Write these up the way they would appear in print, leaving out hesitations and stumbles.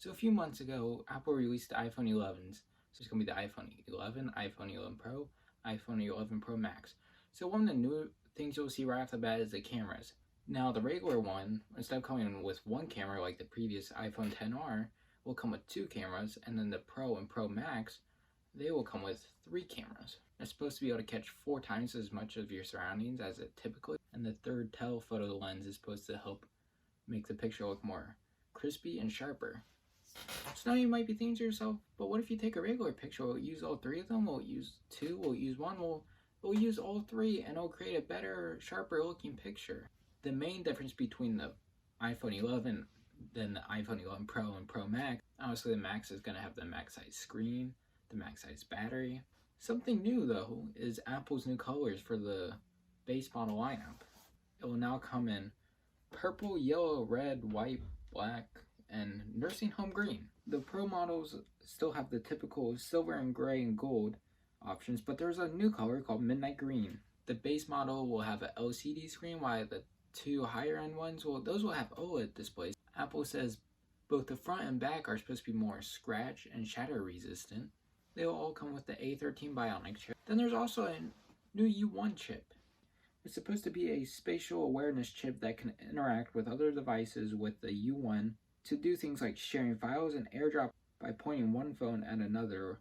So a few months ago, Apple released the iPhone 11s. So it's going to be the iPhone 11, iPhone 11 Pro, iPhone 11 Pro Max. So one of the new things you'll see right off the bat is the cameras. Now the regular one, instead of coming with one camera like the previous iPhone XR, will come with two cameras, and then the Pro and Pro Max, they will come with three cameras. It's supposed to be able to catch 4 times as much of your surroundings as it typically, and the third telephoto lens is supposed to help make the picture look more crispy and sharper. So now you might be thinking to yourself, but what if you take a regular picture? Will it use all 3 of them? Will it use 2? Will it use 1? We'll use all 3 and it'll create a better, sharper looking picture. The main difference between the iPhone 11 than the iPhone 11 Pro and Pro Max, obviously the Max is going to have the max size screen, the max size battery. Something new though is Apple's new colors for the base model lineup. It will now come in purple, yellow, red, white, black, and nursing home green. The Pro models still have the typical silver and gray and gold options, but there's a new color called midnight green. The base model will have an LCD screen, while the 2 higher end ones will have OLED displays. Apple says both the front and back are supposed to be more scratch and shatter resistant. They will all come with the A13 Bionic chip. Then there's also a new UOne chip. It's supposed to be a spatial awareness chip that can interact with other devices with the UOne to do things like sharing files and AirDrop by pointing one phone at another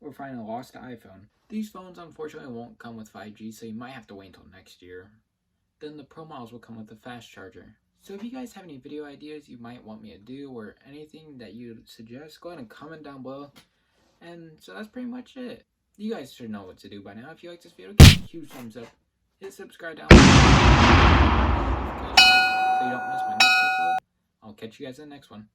or finding a lost iPhone. These phones unfortunately won't come with 5G, so you might have to wait until next year. Then the Pro models will come with a fast charger. So if you guys have any video ideas you might want me to do or anything that you suggest, go ahead and comment down below. And so that's pretty much it. You guys should know what to do by now. If you like this video, give it a huge thumbs up. Hit subscribe down below so you don't miss my next upload. I'll catch you guys in the next one.